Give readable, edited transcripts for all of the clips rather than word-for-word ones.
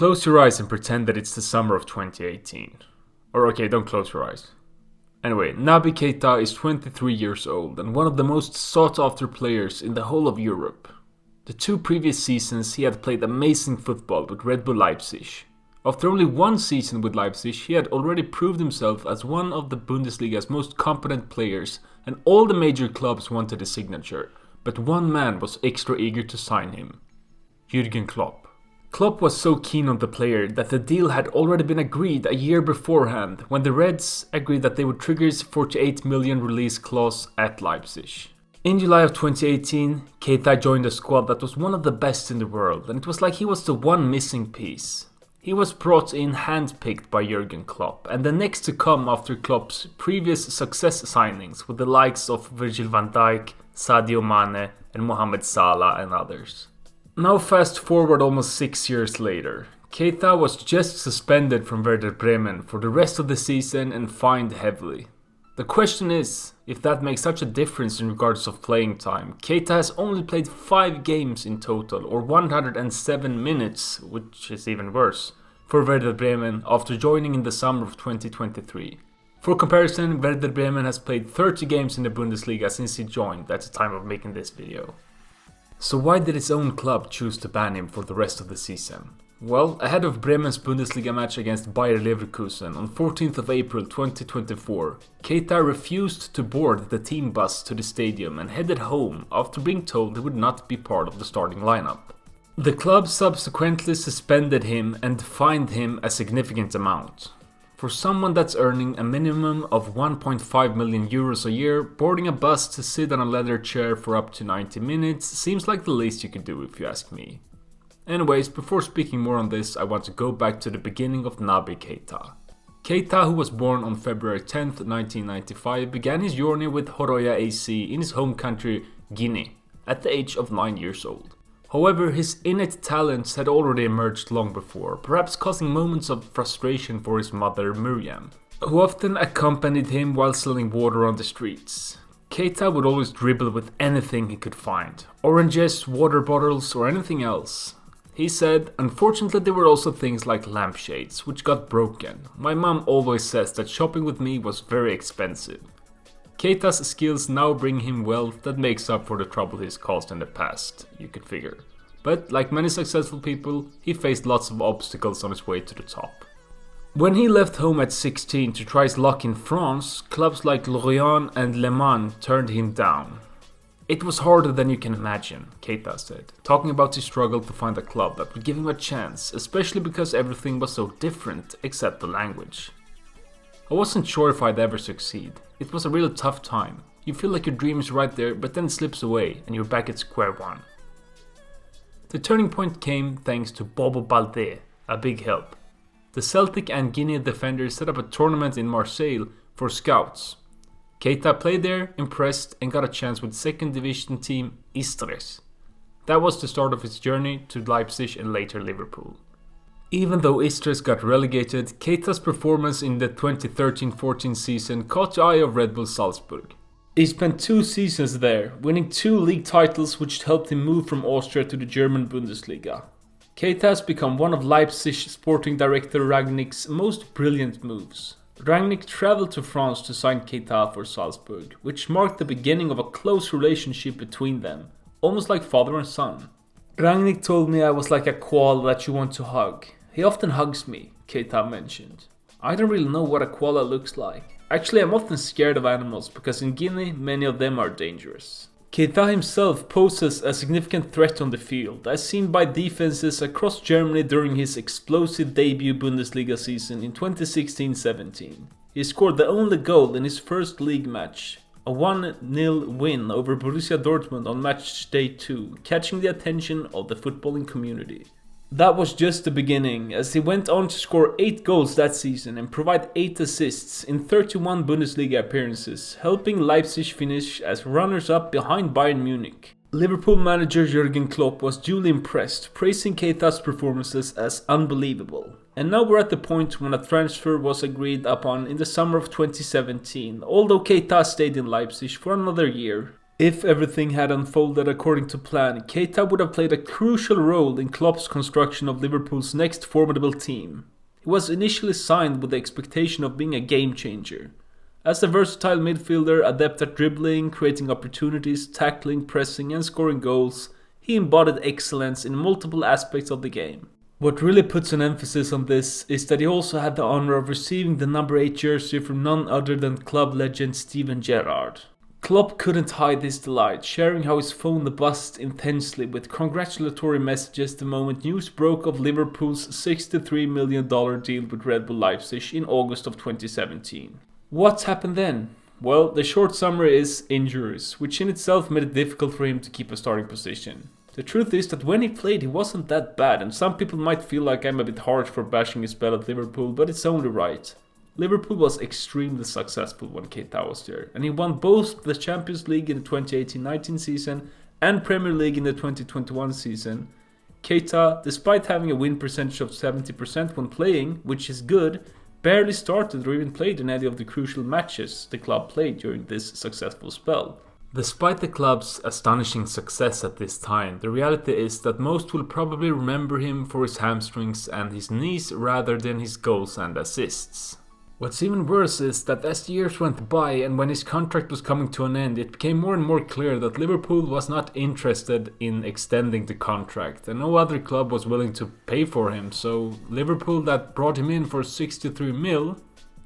Close your eyes and pretend that it's the summer of 2018. Or okay, don't close your eyes. Anyway, Naby Keita is 23 years old and one of the most sought after players in the whole of Europe. The 2 previous seasons he had played amazing football with Red Bull Leipzig. After only 1 season with Leipzig, he had already proved himself as one of the Bundesliga's most competent players, and all the major clubs wanted his signature, but one man was extra eager to sign him: Jürgen Klopp. Klopp was so keen on the player that the deal had already been agreed a year beforehand, when the Reds agreed that they would trigger his 48 million release clause at Leipzig. In July of 2018, Keita joined a squad that was one of the best in the world, and it was like he was the one missing piece. He was brought in handpicked by Jürgen Klopp, and the next to come after Klopp's previous success signings with the likes of Virgil van Dijk, Sadio Mane and Mohamed Salah and others. Now fast forward almost 6 years later. Keita was just suspended from Werder Bremen for the rest of the season and fined heavily. The question is, if that makes such a difference in regards of playing time. Keita has only played 5 games in total, or 107 minutes, which is even worse, for Werder Bremen after joining in the summer of 2023. For comparison, Werder Bremen has played 30 games in the Bundesliga since he joined at the time of making this video. So why did his own club choose to ban him for the rest of the season? Well, ahead of Bremen's Bundesliga match against Bayer Leverkusen on 14th of April 2024, Keita refused to board the team bus to the stadium and headed home after being told he would not be part of the starting lineup. The club subsequently suspended him and fined him a significant amount. For someone that's earning a minimum of 1.5 million euros a year, boarding a bus to sit on a leather chair for up to 90 minutes seems like the least you could do if you ask me. Anyways, before speaking more on this, I want to go back to the beginning of Naby Keita. Keita, who was born on February 10th, 1995, began his journey with Horoya AC in his home country, Guinea, at the age of 9 years old. However, his innate talents had already emerged long before, perhaps causing moments of frustration for his mother, Miriam, who often accompanied him while selling water on the streets. Keita would always dribble with anything he could find, oranges, water bottles or anything else. He said, unfortunately there were also things like lampshades, which got broken. My mom always says that shopping with me was very expensive. Keita's skills now bring him wealth that makes up for the trouble he's caused in the past, you could figure. But like many successful people, he faced lots of obstacles on his way to the top. When he left home at 16 to try his luck in France, clubs like Lorient and Le Mans turned him down. It was harder than you can imagine, Keita said, talking about his struggle to find a club that would give him a chance, especially because everything was so different except the language. I wasn't sure if I'd ever succeed. It was a real tough time. You feel like your dream is right there, but then it slips away and you're back at square one. The turning point came thanks to Bobo Baldé, a big help. The Celtic and Guinea defenders set up a tournament in Marseille for scouts. Keita played there, impressed, and got a chance with second division team Istres. That was the start of his journey to Leipzig and later Liverpool. Even though Istres got relegated, Keita's performance in the 2013-14 season caught the eye of Red Bull Salzburg. He spent 2 seasons there, winning 2 league titles which helped him move from Austria to the German Bundesliga. Keita has become one of Leipzig sporting director Rangnick's most brilliant moves. Rangnick travelled to France to sign Keita for Salzburg, which marked the beginning of a close relationship between them, almost like father and son. Rangnick told me I was like a koala that you want to hug. He often hugs me, Keita mentioned. I don't really know what a koala looks like. Actually, I'm often scared of animals because in Guinea many of them are dangerous. Keita himself poses a significant threat on the field, as seen by defenses across Germany during his explosive debut Bundesliga season in 2016-17. He scored the only goal in his first league match, a 1-0 win over Borussia Dortmund on match day 2, catching the attention of the footballing community. That was just the beginning, as he went on to score 8 goals that season and provide 8 assists in 31 Bundesliga appearances, helping Leipzig finish as runners-up behind Bayern Munich. Liverpool manager Jürgen Klopp was duly impressed, praising Keita's performances as unbelievable. And now we're at the point when a transfer was agreed upon in the summer of 2017, although Keita stayed in Leipzig for another year. If everything had unfolded according to plan, Keita would have played a crucial role in Klopp's construction of Liverpool's next formidable team. He was initially signed with the expectation of being a game changer. As a versatile midfielder, adept at dribbling, creating opportunities, tackling, pressing and scoring goals, he embodied excellence in multiple aspects of the game. What really puts an emphasis on this is that he also had the honour of receiving the number 8 jersey from none other than club legend Steven Gerrard. Klopp couldn't hide his delight, sharing how his phone buzzed intensely with congratulatory messages the moment news broke of Liverpool's $63 million deal with Red Bull Leipzig in August of 2017. What happened then? Well, the short summary is injuries, which in itself made it difficult for him to keep a starting position. The truth is that when he played, he wasn't that bad, and some people might feel like I'm a bit harsh for bashing his spell at Liverpool, but it's only right. Liverpool was extremely successful when Keita was there, and he won both the Champions League in the 2018-19 season and Premier League in the 2021 season. Keita, despite having a win percentage of 70% when playing, which is good, barely started or even played in any of the crucial matches the club played during this successful spell. Despite the club's astonishing success at this time, the reality is that most will probably remember him for his hamstrings and his knees rather than his goals and assists. What's even worse is that as the years went by and when his contract was coming to an end, it became more and more clear that Liverpool was not interested in extending the contract and no other club was willing to pay for him, so Liverpool that brought him in for 63 mil,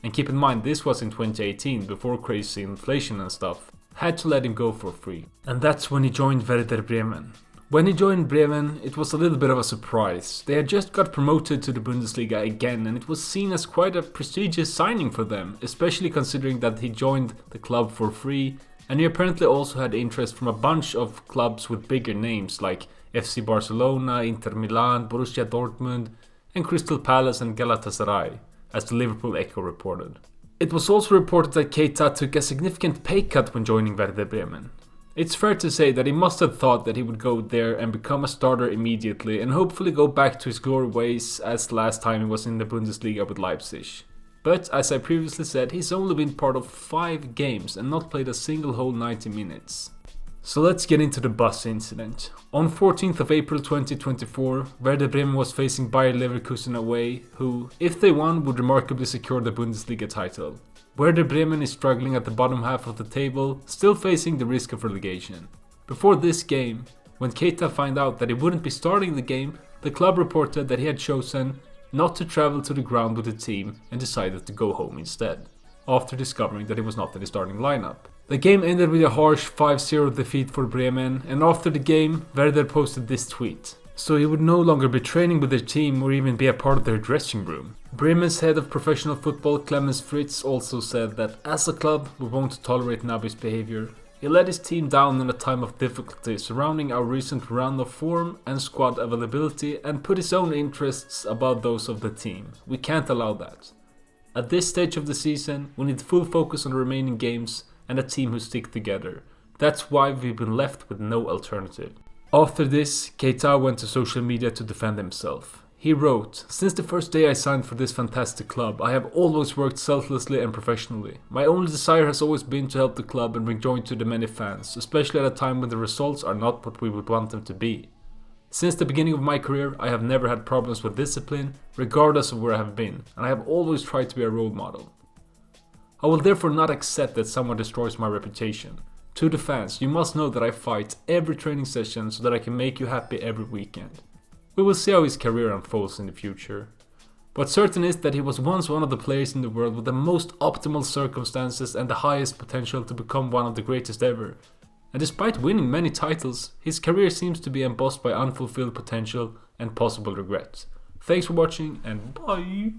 and keep in mind this was in 2018 before crazy inflation and stuff, had to let him go for free. And that's when he joined Werder Bremen. When he joined Bremen, it was a little bit of a surprise. They had just got promoted to the Bundesliga again and it was seen as quite a prestigious signing for them, especially considering that he joined the club for free and he apparently also had interest from a bunch of clubs with bigger names like FC Barcelona, Inter Milan, Borussia Dortmund and Crystal Palace and Galatasaray, as the Liverpool Echo reported. It was also reported that Keita took a significant pay cut when joining Werder Bremen. It's fair to say that he must have thought that he would go there and become a starter immediately and hopefully go back to his glory ways as last time he was in the Bundesliga with Leipzig. But as I previously said, he's only been part of 5 games and not played a single whole 90 minutes. So let's get into the bus incident. On 14th of April 2024, Werder Bremen was facing Bayer Leverkusen away, who, if they won, would remarkably secure the Bundesliga title. Werder Bremen is struggling at the bottom half of the table, still facing the risk of relegation. Before this game, when Keita found out that he wouldn't be starting the game, the club reported that he had chosen not to travel to the ground with the team and decided to go home instead, after discovering that he was not in the starting lineup. The game ended with a harsh 5-0 defeat for Bremen, and after the game, Werder posted this tweet. So he would no longer be training with their team or even be a part of their dressing room. Bremen's head of professional football, Clemens Fritz, also said that as a club, we won't tolerate Naby's behavior. He let his team down in a time of difficulty surrounding our recent run of form and squad availability and put his own interests above those of the team. We can't allow that. At this stage of the season, we need full focus on the remaining games and a team who stick together. That's why we've been left with no alternative. After this, Keita went to social media to defend himself. He wrote, "Since the first day I signed for this fantastic club, I have always worked selflessly and professionally. My only desire has always been to help the club and bring joy to the many fans, especially at a time when the results are not what we would want them to be. Since the beginning of my career, I have never had problems with discipline, regardless of where I have been, and I have always tried to be a role model. I will therefore not accept that someone destroys my reputation. To the fans, you must know that I fight every training session so that I can make you happy every weekend. We will see how his career unfolds in the future. What's certain is that he was once one of the players in the world with the most optimal circumstances and the highest potential to become one of the greatest ever. And despite winning many titles, his career seems to be embossed by unfulfilled potential and possible regret. Thanks for watching and bye!